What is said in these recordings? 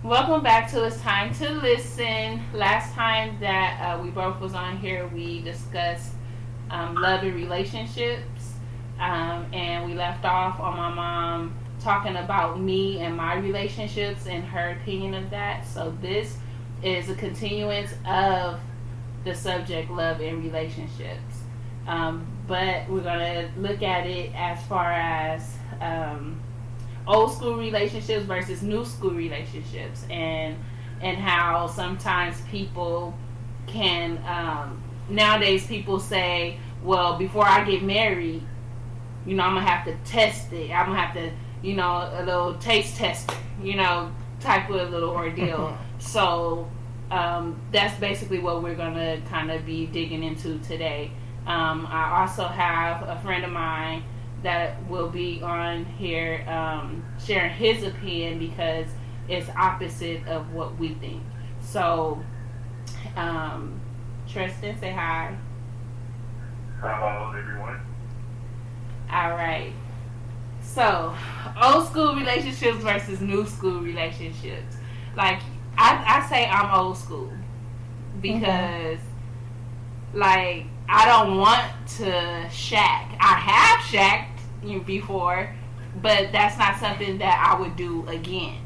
Welcome back to It's Time to Listen. Last time that we both was on here, we discussed love and relationships, and we left off on my mom talking about me and my relationships and her opinion of that. So this is a continuance of the subject love and relationships, but we're gonna look at it as far as old school relationships versus new school relationships, and how sometimes people can nowadays people say, well, before I get married, I'm gonna have to test it. I'm gonna have to, a little taste test, type of little ordeal. So that's basically what we're gonna kind of be digging into today. I also have a friend of mine that will be on here sharing his opinion because it's opposite of what we think. So, Tristan, say hi. Hello, everyone. All right. So, old school relationships versus new school relationships. Like, I say I'm old school because, like, I don't want to shack. I have shacked before, but that's not something that I would do again.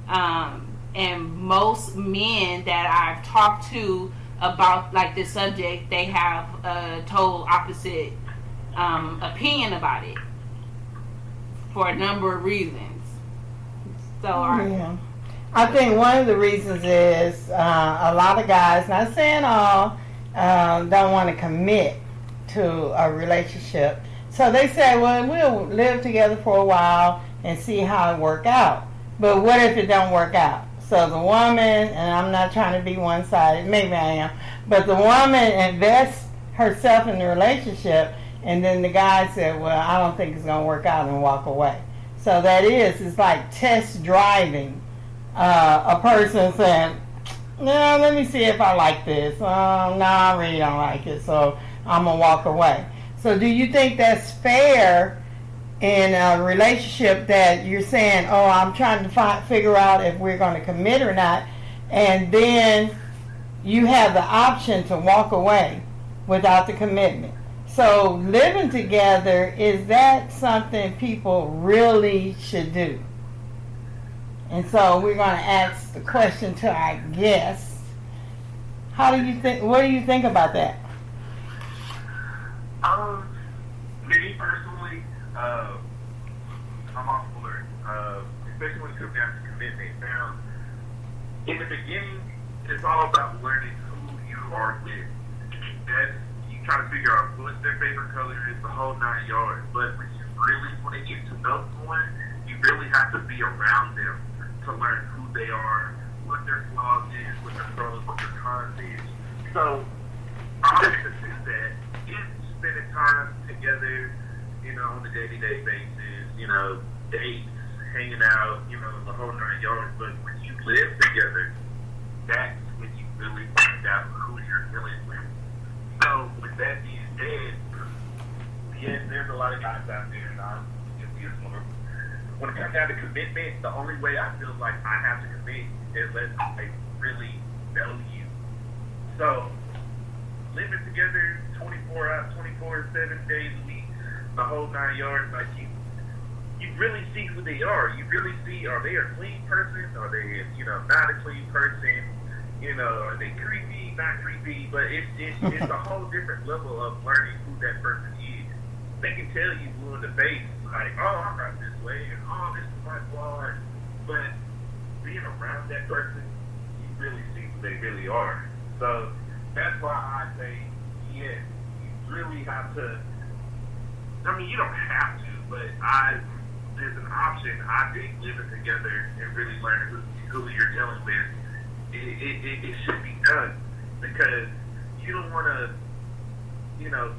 And most men that I've talked to about like this subject, they have a total opposite opinion about it for a number of reasons. So, yeah. I think one of the reasons is a lot of guys, not saying all, don't want to commit to a relationship. So they say, well, we'll live together for a while and see how it work out. But what if it don't work out? So the woman, and I'm not trying to be one-sided, maybe I am, but the woman invests herself in the relationship, and then the guy said, well, I don't think it's going to work out, and walk away. So it's like test driving a person saying, no, let me see if I like this. No, I really don't like it, so I'm going to walk away. So do you think that's fair in a relationship that you're saying, oh, I'm trying to figure out if we're going to commit or not, and then you have the option to walk away without the commitment? So living together, is that something people really should do? And so we're going to ask the question to our guests. How do you think? What do you think about that? Me personally, I'm on board. Especially when it comes down to commitment. Now, in the beginning, it's all about learning who you are with. That's you try to figure out what their favorite color is, the whole 9 yards. But when you really want to get to know someone, you really have to be around them to learn who they are, what their flaws is, what their pros, what their cons is. So, I'm going to say that it's spending time together, on a day-to-day basis, dates, hanging out, the whole 9 yards. But when you live together, that's when you really find out who you're dealing with. So, with that being said, yes, there's a lot of guys out there, and I'm guilty as one. When it comes down to commitment, the only way I feel like I have to commit is unless I really know you. So, living together 24 hours, 7 days a week, the whole 9 yards, like you really see who they are. You really see, are they a clean person? Are they, not a clean person? Are they creepy, not creepy? But it's a whole different level of learning who that person is. They can tell you blue in the face, like, oh, I'm not this way, and oh, this is my flaw. But being around that person, you really see who they really are. So that's why I say, yes, you really have to. I mean, you don't have to, but there's an option. I think living together and really learning who you're dealing with, it should be done, because you don't want to,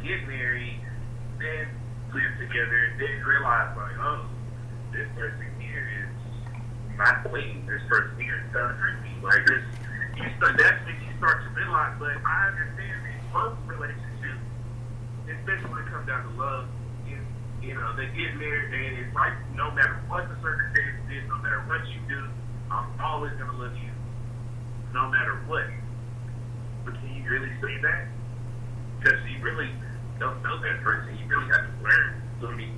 get married, then live together, and then realize, like, oh, this person here is not clean. This person here is done hurt me. Like, that's when you start to realize. But I understand that most relationships, especially when it comes down to love, they get married, and it's like no matter what the circumstances is, no matter what you do, I'm always gonna love you, no matter what. But can you really say that? Because you really don't know that person. You really have to learn. So been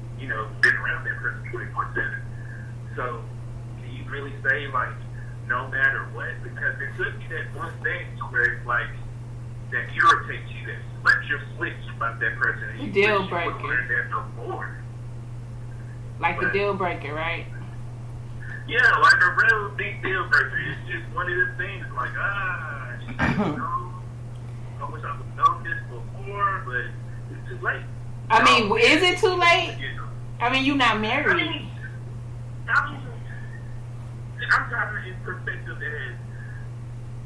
around that person 24/7. So can you really say like, no matter what? Because it could be that one thing where it's like that irritates you, that flips your switch about that person. And you Deal wish you would've breaker. learned that before. Like the But- deal breaker, right? Yeah, like a real big deal breaker. It's just one of the things like, I wish I would have known this before, but it's too late. I mean, is it too late? You know. I mean, you're not married. I mean, I'm talking in perspective that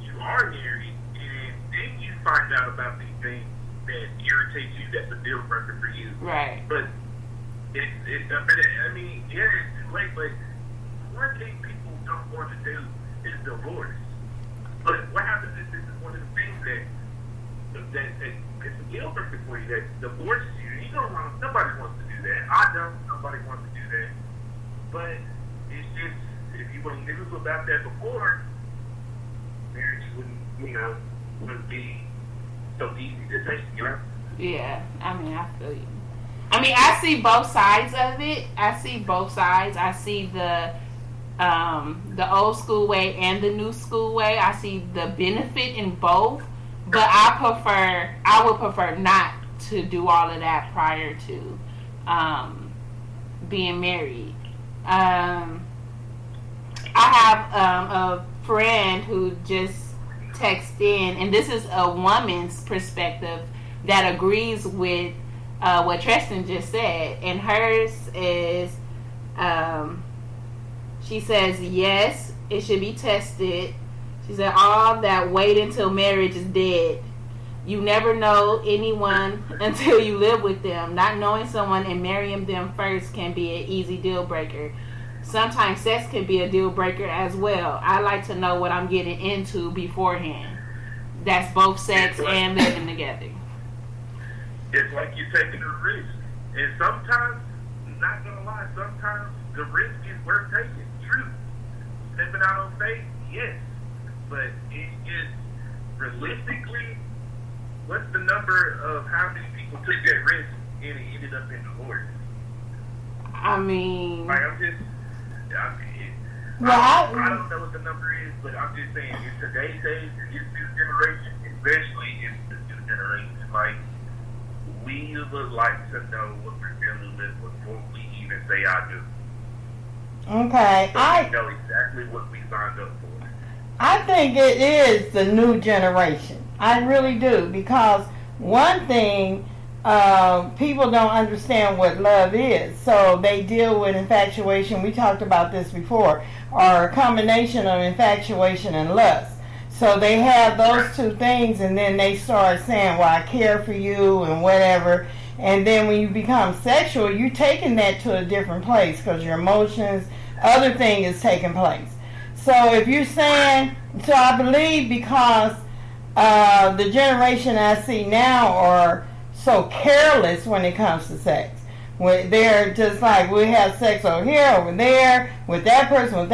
you are married, and then you find out about these things that irritate you. That's a deal breaker for you. Right. But it's too late. But one thing people don't want to do is divorce. But what happens is this is one of the things that it's a deal breaker for you, that divorces you. You don't want, nobody wants to do that. I don't. Nobody wants to do that. But it's just, if you would have knew about that before, marriage wouldn't be so easy to take, Yeah. I mean, I feel you. I mean, I see both sides of it. I see both sides. I see the old school way and the new school way. I see the benefit in both, but I would prefer not to do all of that prior to being married. I have a friend who just texted in, and this is a woman's perspective that agrees with what Tristan just said, and hers is, she says, yes, it should be tested. She said, all that wait until marriage is dead. You never know anyone until you live with them. Not knowing someone and marrying them first can be an easy deal breaker. Sometimes sex can be a deal breaker as well. I like to know what I'm getting into beforehand. That's both sex and living together. It's like you're taking a risk. And sometimes, not gonna lie, sometimes the risk is worth taking. True. Stepping out on faith, yes. But it's just, realistically, what's the number of how many people took that risk and it ended up in divorce? I mean, Like, I don't know what the number is, but I'm just saying, in today's age, in this new generation, especially in this new generation, like, we would like to know what we're dealing with before we even say I do. Okay, So we know exactly what we signed up for. I think it is the new generation. I really do, because one thing, people don't understand what love is, so they deal with infatuation. We talked about this before, or a combination of infatuation and lust. So they have those two things, and then they start saying, well, I care for you and whatever. And then when you become sexual, you're taking that to a different place because your emotions, other thing is taking place. So if you're saying, so I believe because the generation I see now are so careless when it comes to sex. When they're just like, we have sex over here, over there, with that person,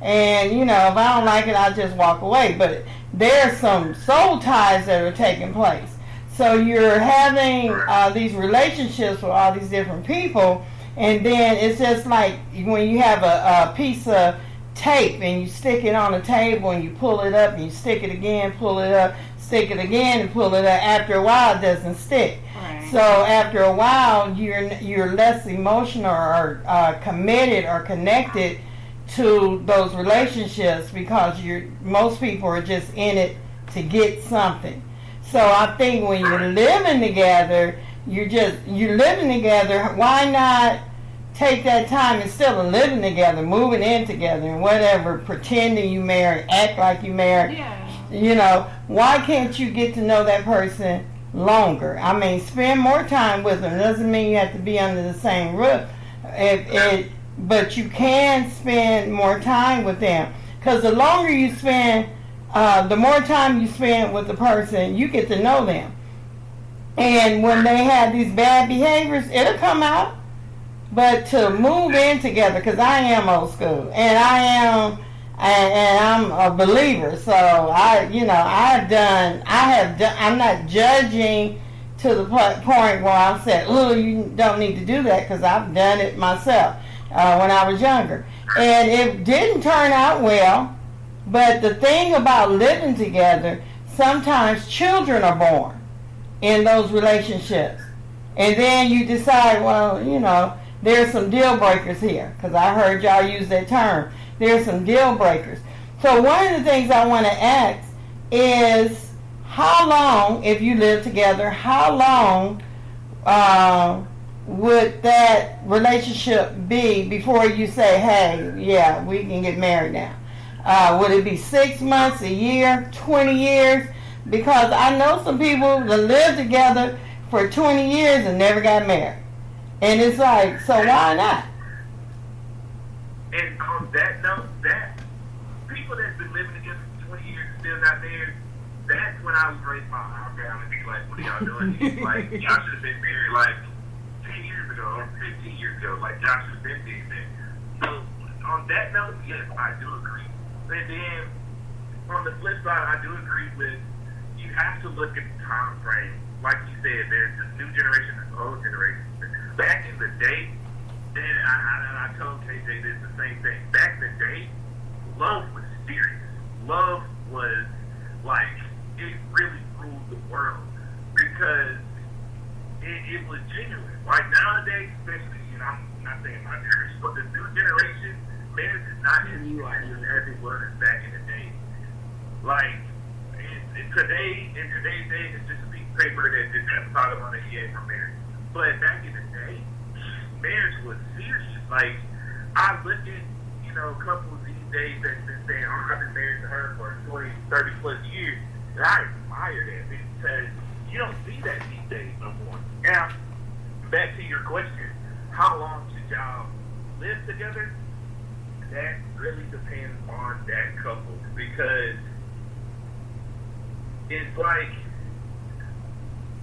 and if I don't like it, I'll just walk away. But there's some soul ties that are taking place. So you're having these relationships with all these different people, and then it's just like when you have a piece of tape and you stick it on the table and you pull it up and you stick it again, pull it up, stick it again and pull it up. After a while, it doesn't stick. right. So after a while, you're less emotional or committed or connected to those relationships because most people are just in it to get something. So I think when you're living together, you're living together. Why not take that time instead of living together, moving in together and whatever, pretending you married, act like you married? Yeah. Why can't you get to know that person longer? I mean, spend more time with them. Doesn't mean you have to be under the same roof. But you can spend more time with them. Because the longer you spend, the more time you spend with the person, you get to know them. And when they have these bad behaviors, it'll come out. But to move in together, because I am old school, and I am and I'm a believer. So I'm not judging to the point where I said, oh, you don't need to do that, because I've done it myself when I was younger. And it didn't turn out well, but the thing about living together, sometimes children are born in those relationships. And then you decide, well, there's some deal breakers here, because I heard y'all use that term. There's some deal breakers. So one of the things I want to ask is, how long, if you live together, how long would that relationship be before you say, hey, yeah, we can get married now? Would it be 6 months, a year, 20 years? Because I know some people that lived together for 20 years and never got married. And it's like, so why not? And on that note, that people that's been living together for 20 years and still not married, that's when I would raise my eyebrow and be like, what are y'all doing? Like, y'all should have been married like 10 years ago or 15 years ago. Like, y'all should have been dating. So, on that note, yes, I do agree. And then, on the flip side, I do agree with, you have to look at the time frame. Like you said, there's a new generation and an old generation. Back in the day, and I told KJ this the same thing. Back in the day, love was serious. Love was like, it really ruled the world because it was genuine. Like nowadays, especially, I'm not saying my generation, but the new generation, marriage is not as serious as it was back in the day. Like, in today's day, it's just a piece of paper that just has a bottom on the head for marriage. But back in the day, marriage was serious. Like, I look at, couples these days that's been saying, oh, I've been married to her for 20, 30 plus years. And I admire that because you don't see that these days no more. Now, back to your question, how long should y'all live together? That really depends on that couple because it's like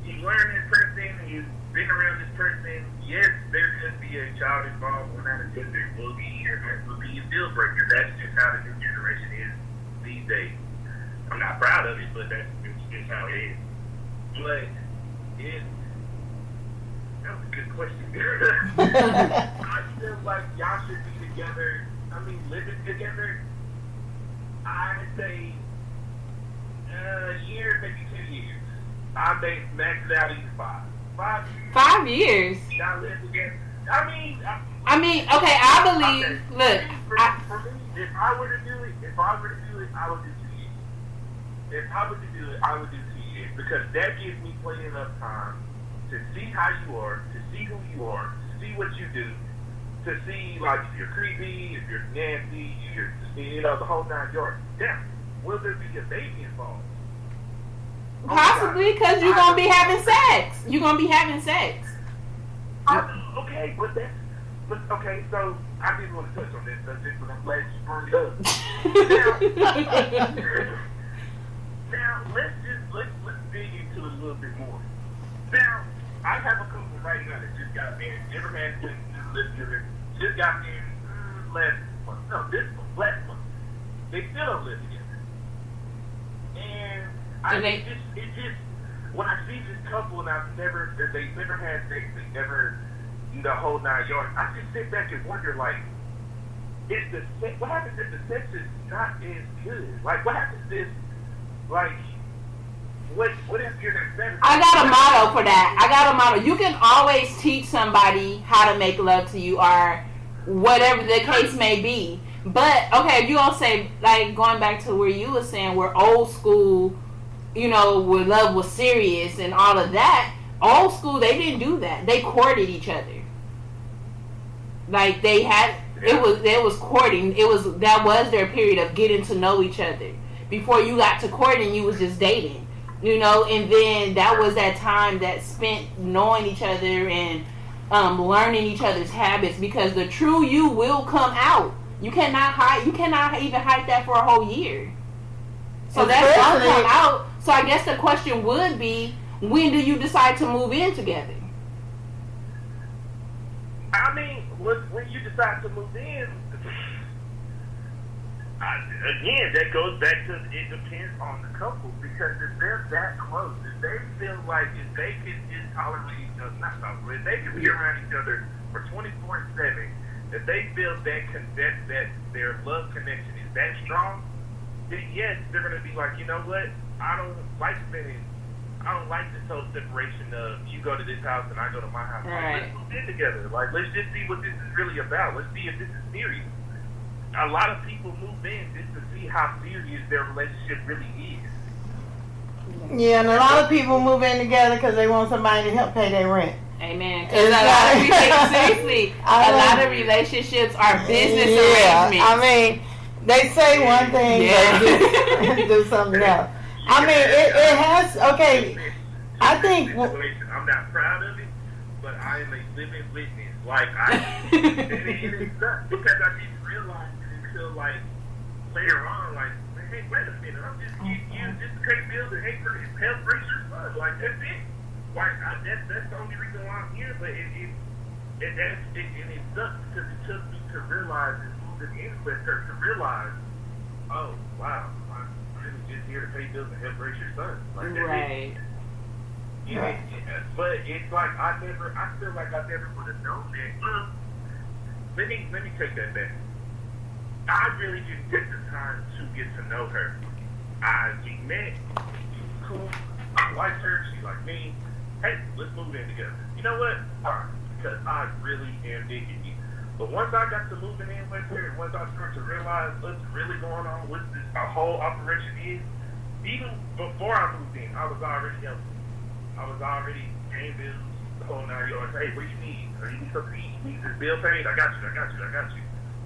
you learn this person, you've been around this person. Yes, there could be a child involved, or not a there will be, or there will be a deal breaker. That's just how the new generation is these days. I'm not proud of it, but that's just how it is. But that was a good question. I feel like y'all should be together. Living together, I'd say a year, maybe 2 years. I may max it out even 5. 5 years. Y'all live together. Okay, I believe. Okay. Look, for me, if I were to do it, I would do 2 years. If I were to do it, I would do 2 years because that gives me plenty enough time to see how you are, to see who you are, to see what you do, to see like if you're creepy, if you're nasty, the whole 9 yards. Now, will there be a baby involved? possibly because you're gonna be having sex. You're gonna be having sex. Okay, okay. So I didn't want to touch on this subject, but I'm glad you brought it up. Now let's dig into it a little bit more. Now I have a couple right now that just got married. Never had sex, just got married last month. They still don't live together. And it just when I see this couple and they've never had sex, they never the whole 9 yards. I just sit back and wonder, like, what happens if the sex is not as good? Like, what happens if, like, what if you're not? I got a motto for that. You can always teach somebody how to make love to you or whatever the case may be. But, okay, if you all say, like, going back to where you were saying, where old school, where love was serious and all of that, old school, they didn't do that. They courted each other. Like, it was courting. That was their period of getting to know each other. Before you got to courting, you was just dating. And then that was that time that spent knowing each other and learning each other's habits, because the true you will come out. You cannot even hide that for a whole year. So that's gonna come out. So I guess the question would be, when do you decide to move in together? When you decide to move in, again, that goes back to it depends on the couple, because if they're that close, if they feel like if they can just tolerate each other, not tolerate, if they can be around each other for 24/7, if they feel that their love connection is that strong, then yes, they're gonna be like, you know what, I don't like this whole separation of you go to this house and I go to my house. Right. Like, let's move in together. Like, let's just see what this is really about. Let's see if this is serious. A lot of people move in just to see how serious their relationship really is. Yeah, and a lot of people move in together because they want somebody to help pay their rent. Amen. Because a lot of people, seriously, a lot of relationships are business arrangements. I mean, they say one thing, but do something else. I mean, it has, okay, I think... I'm not proud of it, but I am a living witness. Like, and it sucks because I didn't realize it until, like, later on, like, hey, wait a minute, I'm just getting you just to pay bills and help raise your son. Like, that's it. Like, that's the only reason why I'm here, but it sucks because it took me to realize and moving in with her to realize, oh, wow, I'm really just here to pay bills and help raise your son. Like, that's Right. it. Yeah, but it's like I feel like I never would have known that. Well, let me take that back. I really didn't take the time to get to know her. We met, she's cool, I liked her, she liked me. Hey, let's move in together. You know what? Fine, because I really am digging you. But once I got to moving in with her, once I started to realize what's really going on, what this whole operation is, even before I moved in, I was already helping. I was already paying bills, the whole 9 yards. Hey, what do you need? Or you need something to eat? You need this bill paid? I got you.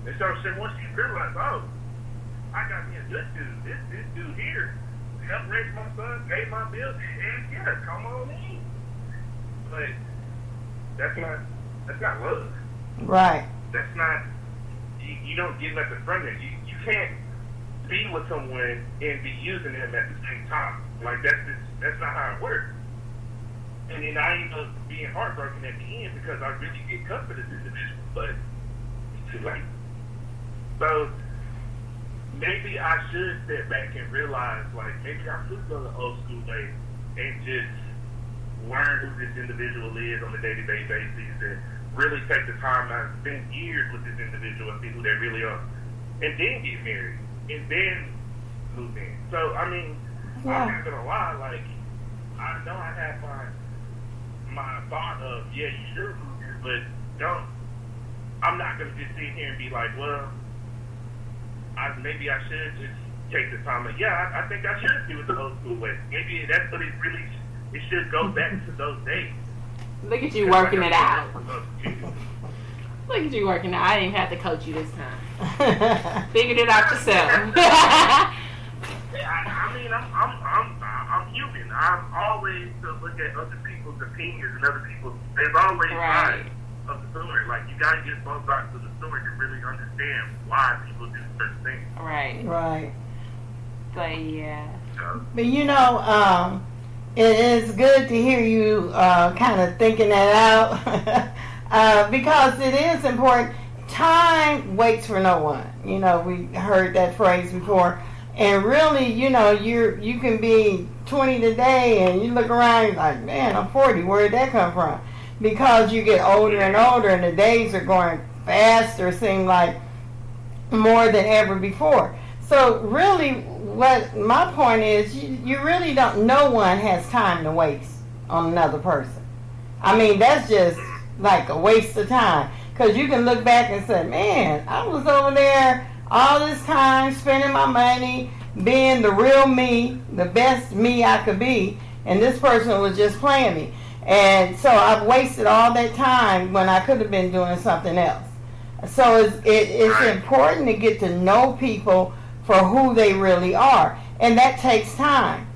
And so once you realize, oh, I got me a good dude. This dude here helped raise my son, pay my bills, and yeah, come on in. But that's not love. Right. That's not, you don't get nothing from it. You can't be with someone and be using them at the same time. Like, that's not how it works. And then I end up being heartbroken at the end because I really get cut for this individual, but it's too late. So maybe I should step back and realize, like, maybe I should go the old school way and just learn who this individual is on a day-to-day basis and really take the time out and spend years with this individual and see who they really are. And then get married. And then move in. So, I mean, I'm not going to lie, like, I know I have my thought of, yeah, you should move here, but I'm not going to just sit here and be like, well, maybe I should just take the time. Like, yeah, I think I should do it the old school way. Maybe that's what it should go back to those days. Look at you working it out. Look at you working it out. I didn't even have to coach you this time. Figured it out yourself. I mean, I'm human. I'm always to look at other people's opinions and other people's. There's always sides of the story. Like, you gotta get both sides of the story to really understand why people do certain things. Right. Right. But yeah. But you know, it is good to hear you kind of thinking that out because it is important. Time waits for no one. You know, we heard that phrase before. And really, you know, you can be 20 today and you look around, you're like, man, I'm 40. Where did that come from? Because you get older and older and the days are going faster, seem like more than ever before. So really, what my point is, you really don't, no one has time to waste on another person. I mean, that's just like a waste of time. Because you can look back and say, man, I was over there all this time spending my money, being the real me, the best me I could be, and this person was just playing me. And so I've wasted all that time when I could have been doing something else. So it's important to get to know people for who they really are. And that takes time.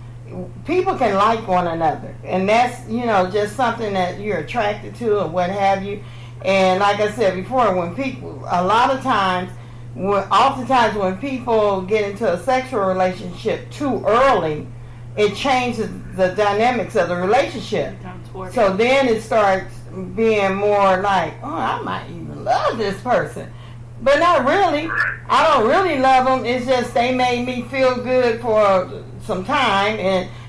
People can like one another. And that's, you know, just something that you're attracted to or what have you. And like I said before, when people, a lot of times, oftentimes when people get into a sexual relationship too early, it changes the dynamics of the relationship. So then it starts being more like, oh, I might even love this person. but not really. Right. I don't really love them. It's just they made me feel good for some time,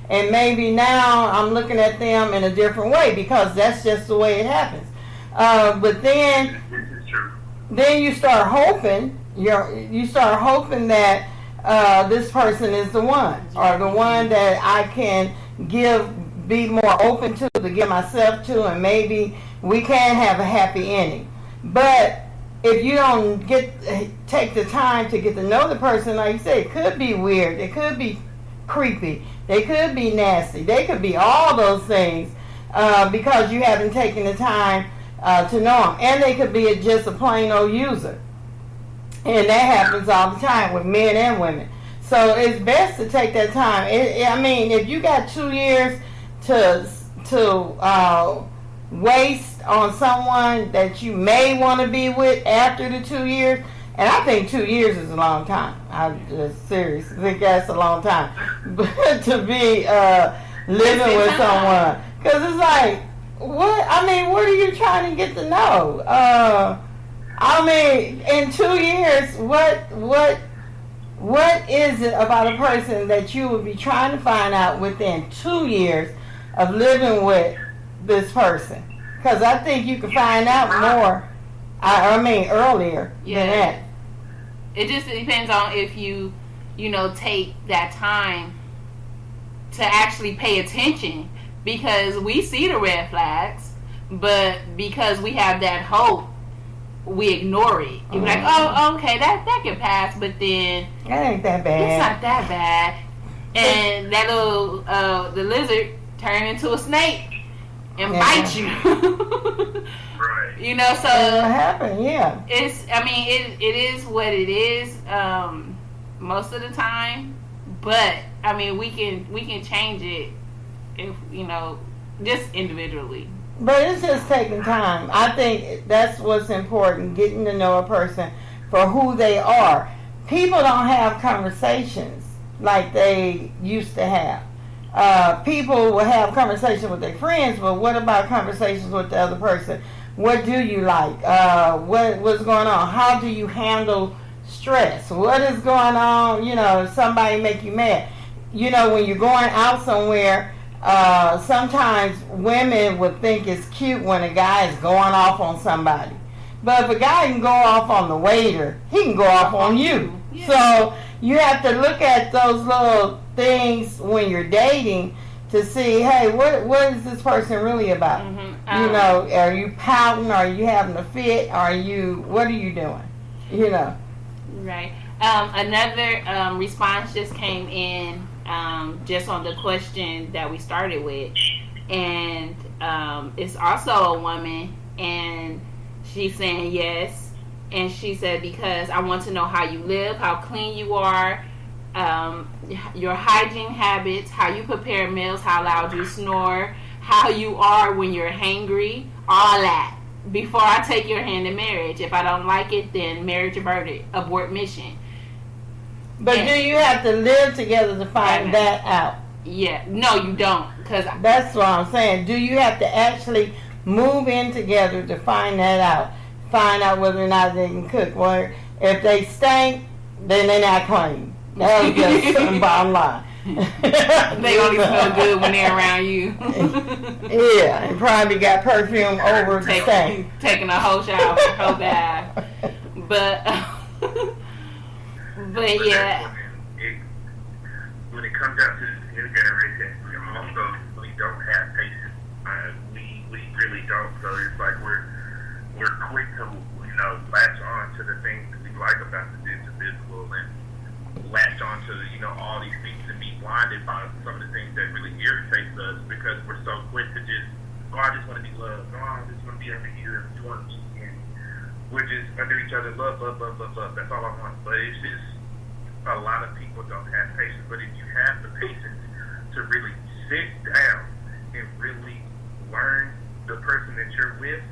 and maybe now I'm looking at them in a different way because that's just the way it happens. But then This is true. you start hoping. You start hoping that this person is the one, or the one that I can be more open to give myself to, and maybe we can have a happy ending. But if you don't take the time to get to know the person, like you said, it could be weird, it could be creepy, they could be nasty, they could be all those things because you haven't taken the time to know them, and they could be just a plain old user, and that happens all the time with men and women. So it's best to take that time. I mean, if you got 2 years to waste on someone that you may want to be with after the 2 years, and I think 2 years is a long time. I'm just serious. I think that's a long time. But to be living with someone, because it's like, what? I mean, what are you trying to get to know? I mean, in 2 years, what is it about a person that you would be trying to find out within 2 years of living with this person? Because I think you can find out more. I mean, earlier than that. It just depends on if you take that time to actually pay attention, because we see the red flags, but because we have that hope, we ignore it. You're like, oh, okay, that can pass, but then that ain't that bad. It's not that bad, and that little the lizard turn into a snake and bite you. Right. You know, so It'll happen, yeah. it's. I mean, it is what it is most of the time, but I mean, we can change it if just individually. But it's just taking time. I think that's what's important, getting to know a person for who they are. People don't have conversations like they used to have. People will have conversations with their friends, but what about conversations with the other person? What do you like? What's going on? How do you handle stress? What is going on? If somebody make you mad. When you're going out somewhere, sometimes women would think it's cute when a guy is going off on somebody. But if a guy can go off on the waiter, he can go off on you. Yeah. So you have to look at those little things when you're dating to see, hey, what is this person really about? Mm-hmm. Are you pouting? Are you having a fit? What are you doing? Right. Another response just came in just on the question that we started with, and it's also a woman, and she's saying yes, and she said, because I want to know how you live, how clean you are, your hygiene habits, how you prepare meals, how loud you snore, how you are when you're hangry, all that, before I take your hand in marriage. If I don't like it, then marriage aborted, abort mission. But do you have to live together to find that out? Yeah. No, you don't. That's what I'm saying. Do you have to actually move in together to find that out? Find out whether or not they can cook. Well, if they stink, then they're not clean. That's just the bottom line. They only smell good when they're around you. Yeah, and probably got perfume over the stink. Taking a whole shower, whole bath. But yeah. When it comes down to this new generation, we don't have patience. We really don't. So it's like we're quick to latch on to the things that we like about this individual, and latch on to all these things, and be blinded by some of the things that really irritates us, because we're so quick to just, I just want to be loved. I just want to be under here. I just want to be, and we're just under each other. Love. That's all I want. But it's just, a lot of people don't have patience. But if you have the patience to really sit down and really learn the person that you're with,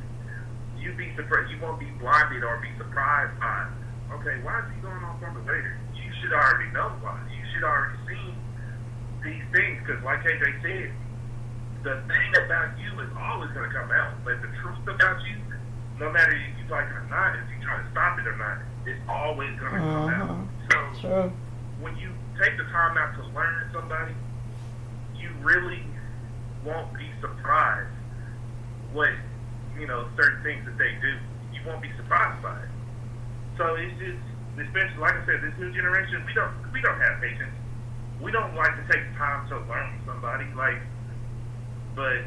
you'd be surprised. You won't be blinded or be surprised by, okay, why is he going off on the waiter? You should already know why. You should already see these things, because like AJ said, the thing about you is always going to come out. But the truth about you, no matter if you like it or not, if you try to stop it or not, it's always going to come out. So True. when you take the time out to learn somebody, you really won't be surprised what, certain things that they do. You won't be surprised by it. So it's just, especially like I said, this new generation, we don't have patience. We don't like to take time to learn somebody, but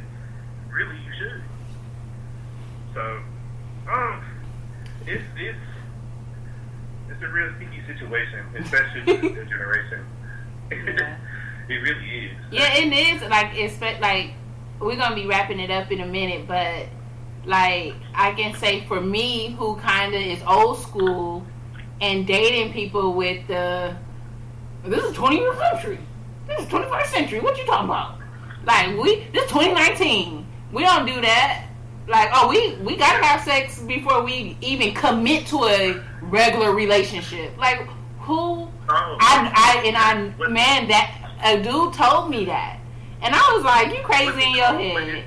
really you should. So, it's a real sticky situation, especially with the new generation. Yeah. It really is. Yeah, it is. Like we're gonna be wrapping it up in a minute, but like I can say for me, who kind of is old school and dating people with this is 20th century, this is 21st century. What you talking about? Like this 2019. We don't do that. Like, oh, we gotta have sex before we even commit to a regular relationship. Like, who? Man, that a dude told me that, and I was like, you crazy in your head.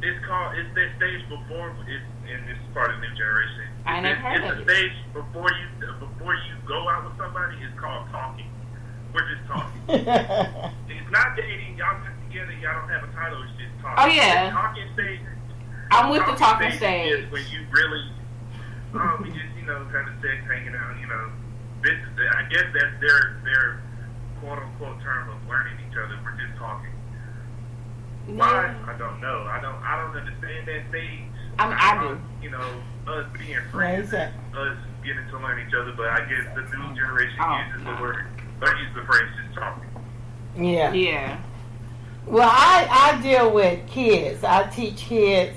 It's that stage before and this is part of the new generation. I never heard of it. It's the stage before you go out with somebody. It's called talking. We're just talking. It's not dating. Y'all get together. Y'all don't have a title. It's just talking. Oh yeah. The talking stage. I'm with the talking stage. Is when you really, we just kind of sex, hanging out. This is I guess that's their quote unquote term of learning each other. We're just talking. Why? I don't know. I don't understand that stage. I do. Us being friends, us getting to learn each other. But I guess the new generation uses the word, or use the phrase, just talking. Yeah. Yeah. Well, I deal with kids. I teach kids,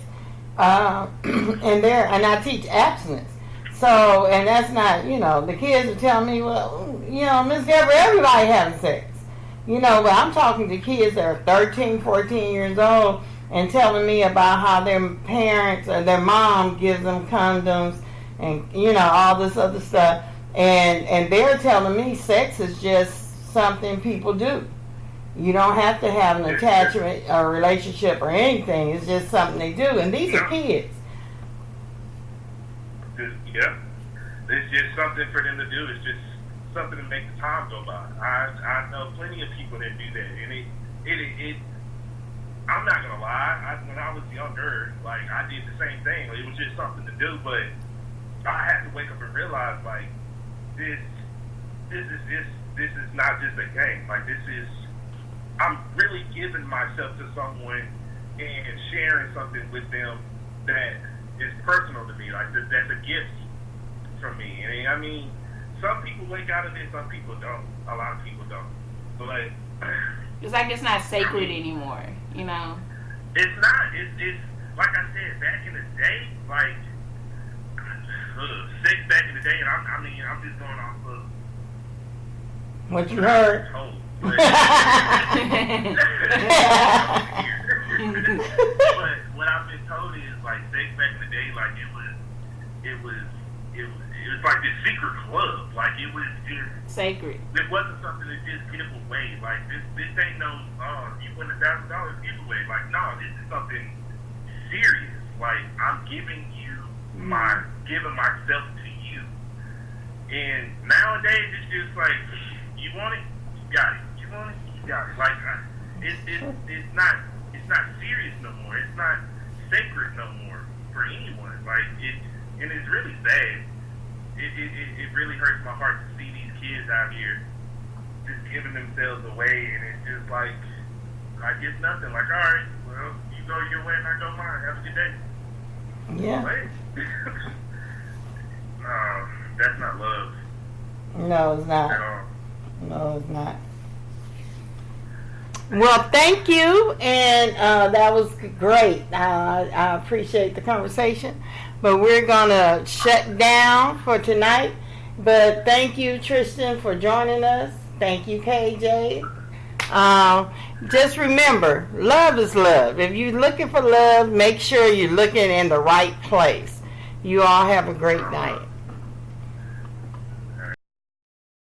and I teach abstinence. So, and that's not, the kids are telling me, well, Miss Deborah, everybody having sex. But I'm talking to kids that are 13, 14 years old and telling me about how their parents or their mom gives them condoms and, all this other stuff. And they're telling me sex is just something people do. You don't have to have an attachment or relationship or anything. It's just something they do. And these are kids. Yeah. It's just something for them to do. It's just something to make the time go by. I know plenty of people that do that. And it I'm not going to lie. When I was younger, I did the same thing. It was just something to do. But I had to wake up and realize, this is not just a game. I'm really giving myself to someone and sharing something with them that is personal to me. That's a gift from me. And some people wake out of it, some people don't. A lot of people don't. But it's like it's not sacred anymore, It's not. It's like I said, back in the day, sex back in the day, and I'm just going off of what you heard. But what I've been told is sex back in the day, it was like this secret club. It was just sacred. It wasn't something to just give away. This ain't no you win $1,000 giveaway. No, this is something serious. I'm giving you giving myself to you. And nowadays it's just you want it, you got it. You want it, you got it. It's not serious no more. It's not sacred no more for anyone. And it's really sad. It really hurts my heart to see these kids out here just giving themselves away, and it's just I get nothing. All right, well, you go your way and I go mine. Have a good day. Yeah. That's not love. No, it's not. At all. No, it's not. Well, thank you, and that was great. I appreciate the conversation, but we're going to shut down for tonight. But thank you, Tristan, for joining us. Thank you, KJ. Just remember, love is love. If you're looking for love, make sure you're looking in the right place. You all have a great night.